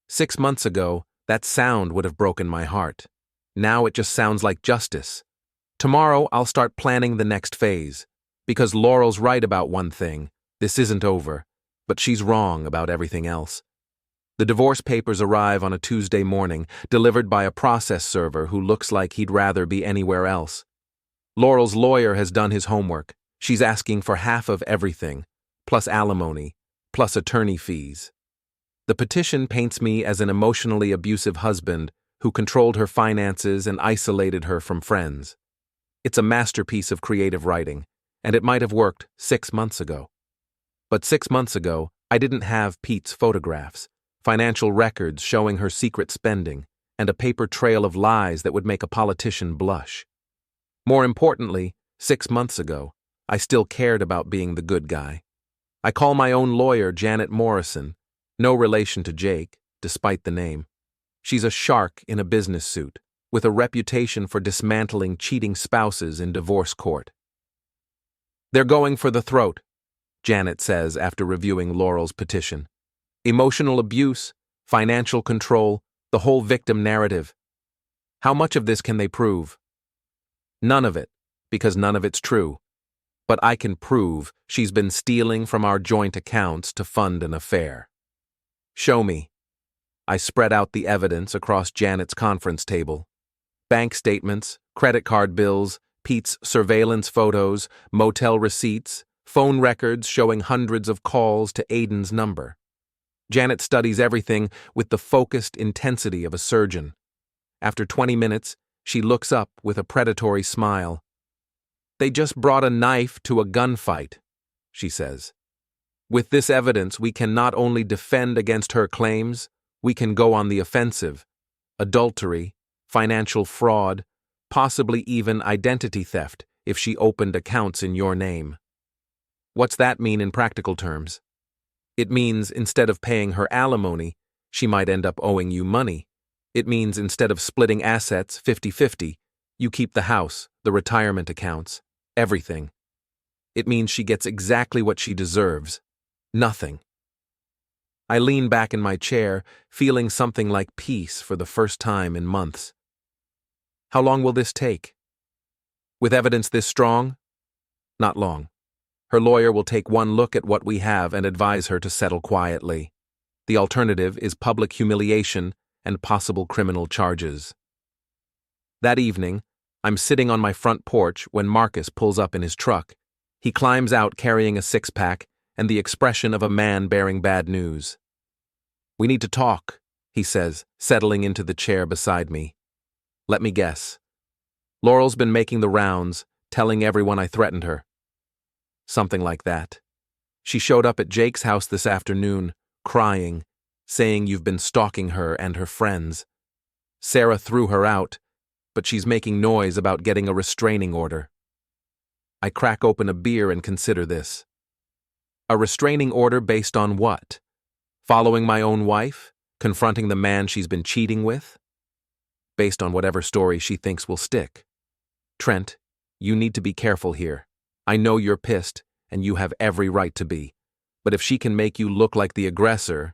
6 months ago, that sound would have broken my heart. Now it just sounds like justice. Tomorrow I'll start planning the next phase. Because Laurel's right about one thing, this isn't over, but she's wrong about everything else. The divorce papers arrive on a Tuesday morning, delivered by a process server who looks like he'd rather be anywhere else. Laurel's lawyer has done his homework. She's asking for half of everything, plus alimony, plus attorney fees. The petition paints me as an emotionally abusive husband who controlled her finances and isolated her from friends. It's a masterpiece of creative writing, And it might have worked 6 months ago. But 6 months ago, I didn't have Pete's photographs, financial records showing her secret spending, and a paper trail of lies that would make a politician blush. More importantly, 6 months ago, I still cared about being the good guy. I call my own lawyer Janet Morrison, no relation to Jake, despite the name. She's a shark in a business suit, with a reputation for dismantling cheating spouses in divorce court. "They're going for the throat," Janet says after reviewing Laurel's petition. "Emotional abuse, financial control, the whole victim narrative. How much of this can they prove?" "None of it, because none of it's true. But I can prove she's been stealing from our joint accounts to fund an affair." "Show me." I spread out the evidence across Janet's conference table. Bank statements, credit card bills, Pete's surveillance photos, motel receipts, phone records showing hundreds of calls to Aiden's number. Janet studies everything with the focused intensity of a surgeon. After 20 minutes, she looks up with a predatory smile. "They just brought a knife to a gunfight," she says. "With this evidence, we can not only defend against her claims, we can go on the offensive. Adultery, financial fraud, possibly even identity theft if she opened accounts in your name." What's that mean in practical terms? It means instead of paying her alimony, she might end up owing you money. It means instead of splitting assets 50-50, you keep the house, the retirement accounts, everything. It means she gets exactly what she deserves. Nothing. I lean back in my chair, feeling something like peace for the first time in months. How long will this take? With evidence this strong? Not long. Her lawyer will take one look at what we have and advise her to settle quietly. The alternative is public humiliation and possible criminal charges. That evening, I'm sitting on my front porch when Marcus pulls up in his truck. He climbs out carrying a six-pack and the expression of a man bearing bad news. "We need to talk," he says, settling into the chair beside me. Let me guess. Laurel's been making the rounds, telling everyone I threatened her. Something like that. She showed up at Jake's house this afternoon, crying, saying you've been stalking her and her friends. Sarah threw her out, but she's making noise about getting a restraining order. I crack open a beer and consider this. A restraining order based on what? Following my own wife? Confronting the man she's been cheating with? Based on whatever story she thinks will stick. Trent, you need to be careful here. I know you're pissed, and you have every right to be. But if she can make you look like the aggressor,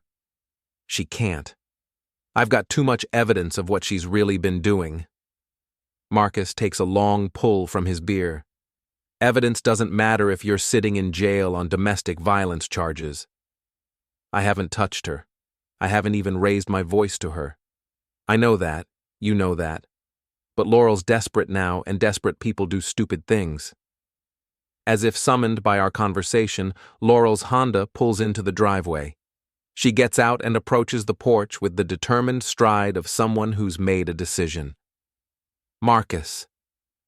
she can't. I've got too much evidence of what she's really been doing. Marcus takes a long pull from his beer. Evidence doesn't matter if you're sitting in jail on domestic violence charges. I haven't touched her. I haven't even raised my voice to her. I know that. You know that. But Laurel's desperate now, and desperate people do stupid things. As if summoned by our conversation, Laurel's Honda pulls into the driveway. She gets out and approaches the porch with the determined stride of someone who's made a decision. "Marcus,"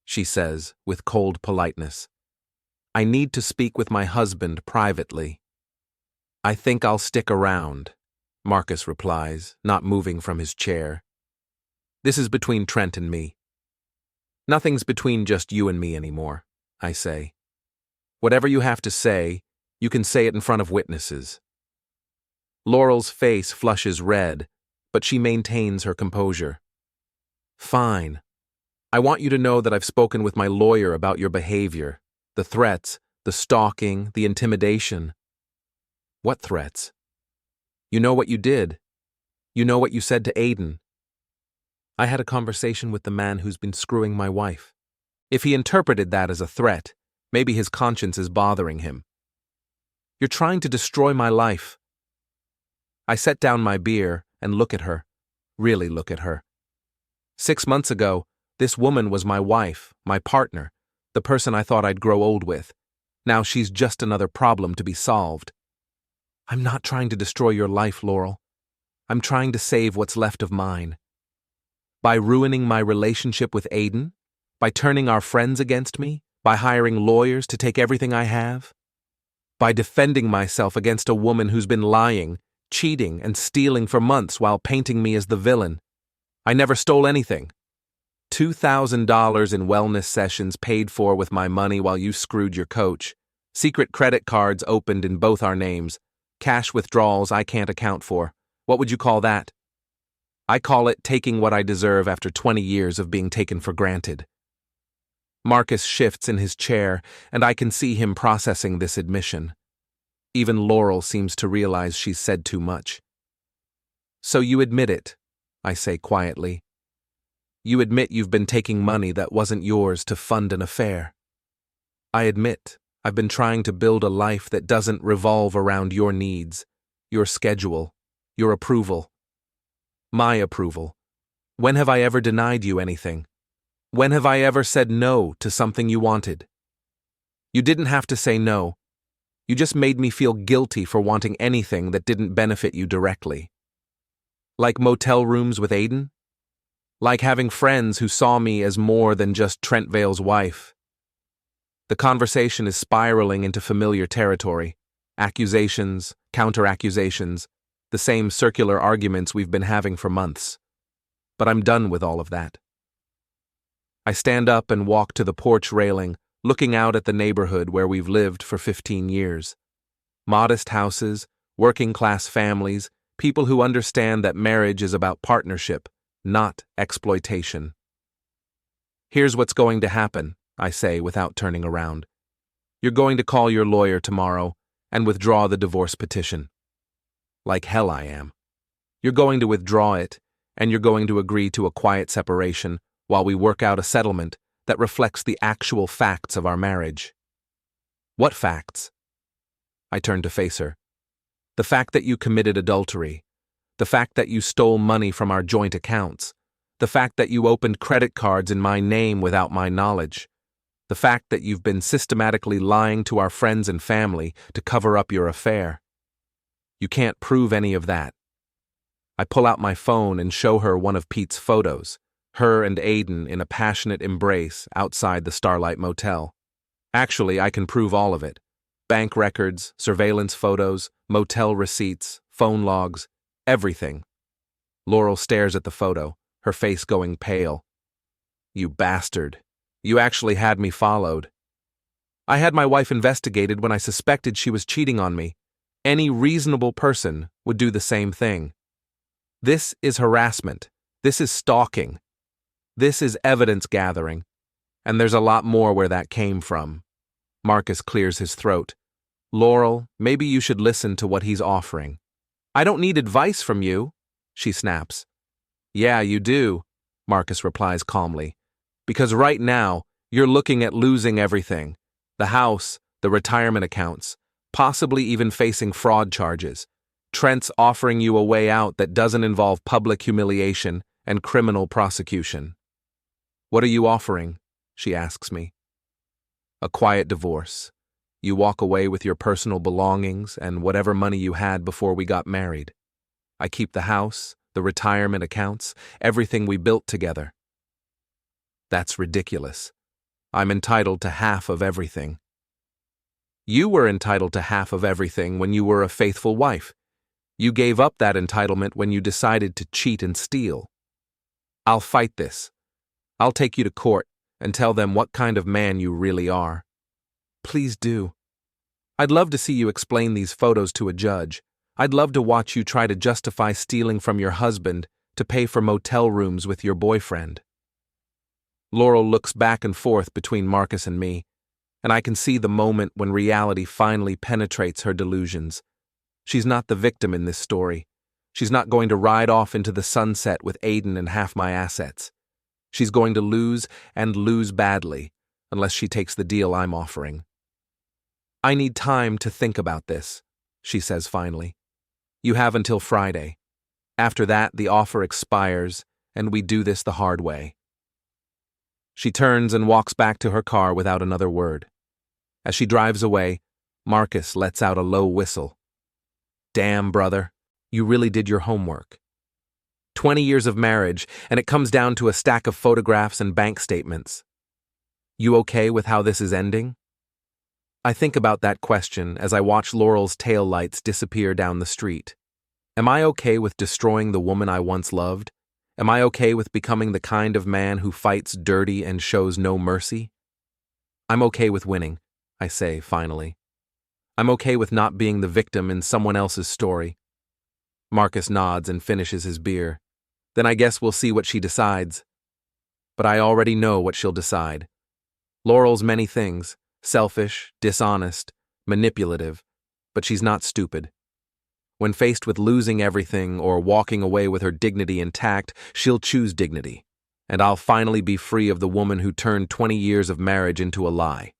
she says with cold politeness, "I need to speak with my husband privately." "I think I'll stick around," Marcus replies, not moving from his chair. "This is between Trent and me." "Nothing's between just you and me anymore," I say. "Whatever you have to say, you can say it in front of witnesses." Laurel's face flushes red, but she maintains her composure. "Fine. I want you to know that I've spoken with my lawyer about your behavior, the threats, the stalking, the intimidation." "What threats?" "You know what you did. You know what you said to Aiden." "I had a conversation with the man who's been screwing my wife. If he interpreted that as a threat, maybe his conscience is bothering him." "You're trying to destroy my life." I set down my beer and look at her, really look at her. 6 months ago, this woman was my wife, my partner, the person I thought I'd grow old with. Now she's just another problem to be solved. "I'm not trying to destroy your life, Laurel. I'm trying to save what's left of mine." "By ruining my relationship with Aiden? By turning our friends against me? By hiring lawyers to take everything I have? By defending myself against a woman who's been lying, cheating, and stealing for months while painting me as the villain? I never stole anything. $2,000 in wellness sessions paid for with my money while you screwed your coach. Secret credit cards opened in both our names. Cash withdrawals I can't account for. What would you call that? I call it taking what I deserve after 20 years of being taken for granted. Marcus shifts in his chair, and I can see him processing this admission. Even Laurel seems to realize she's said too much. So you admit it, I say quietly. You admit you've been taking money that wasn't yours to fund an affair. I admit I've been trying to build a life that doesn't revolve around your needs, your schedule, your approval. My approval. When have I ever denied you anything? When have I ever said no to something you wanted? You didn't have to say no. You just made me feel guilty for wanting anything that didn't benefit you directly. Like motel rooms with Aiden? Like having friends who saw me as more than just Trent Vale's wife. The conversation is spiraling into familiar territory. Accusations, counter-accusations, the same circular arguments we've been having for months. But I'm done with all of that. I stand up and walk to the porch railing, looking out at the neighborhood where we've lived for 15 years. Modest houses, working-class families, people who understand that marriage is about partnership, not exploitation. Here's what's going to happen, I say without turning around. You're going to call your lawyer tomorrow and withdraw the divorce petition. Like hell I am. You're going to withdraw it, and you're going to agree to a quiet separation while we work out a settlement that reflects the actual facts of our marriage. What facts? I turn to face her. The fact that you committed adultery. The fact that you stole money from our joint accounts. The fact that you opened credit cards in my name without my knowledge. The fact that you've been systematically lying to our friends and family to cover up your affair. You can't prove any of that. I pull out my phone and show her one of Pete's photos. Her and Aiden in a passionate embrace outside the Starlight Motel. Actually, I can prove all of it. Bank records, surveillance photos, motel receipts, phone logs, everything. Laurel stares at the photo, her face going pale. You bastard. You actually had me followed. I had my wife investigated when I suspected she was cheating on me. Any reasonable person would do the same thing. This is harassment. This is stalking. This is evidence gathering, and there's a lot more where that came from. Marcus clears his throat. Laurel, maybe you should listen to what he's offering. I don't need advice from you, she snaps. Yeah, you do, Marcus replies calmly. Because right now, you're looking at losing everything. The house, the retirement accounts, possibly even facing fraud charges. Trent's offering you a way out that doesn't involve public humiliation and criminal prosecution. What are you offering? She asks me. A quiet divorce. You walk away with your personal belongings and whatever money you had before we got married. I keep the house, the retirement accounts, everything we built together. That's ridiculous. I'm entitled to half of everything. You were entitled to half of everything when you were a faithful wife. You gave up that entitlement when you decided to cheat and steal. I'll fight this. I'll take you to court and tell them what kind of man you really are. Please do. I'd love to see you explain these photos to a judge. I'd love to watch you try to justify stealing from your husband to pay for motel rooms with your boyfriend. Laurel looks back and forth between Marcus and me, and I can see the moment when reality finally penetrates her delusions. She's not the victim in this story. She's not going to ride off into the sunset with Aiden and half my assets. She's going to lose and lose badly, unless she takes the deal I'm offering. I need time to think about this, she says finally. You have until Friday. After that, the offer expires, and we do this the hard way. She turns and walks back to her car without another word. As she drives away, Marcus lets out a low whistle. Damn, brother, you really did your homework. 20 years of marriage, and it comes down to a stack of photographs and bank statements. You okay with how this is ending? I think about that question as I watch Laurel's taillights disappear down the street. Am I okay with destroying the woman I once loved? Am I okay with becoming the kind of man who fights dirty and shows no mercy? I'm okay with winning, I say, finally. I'm okay with not being the victim in someone else's story. Marcus nods and finishes his beer. Then I guess we'll see what she decides. But I already know what she'll decide. Laurel's many things: selfish, dishonest, manipulative, but she's not stupid. When faced with losing everything or walking away with her dignity intact, she'll choose dignity, and I'll finally be free of the woman who turned 20 years of marriage into a lie.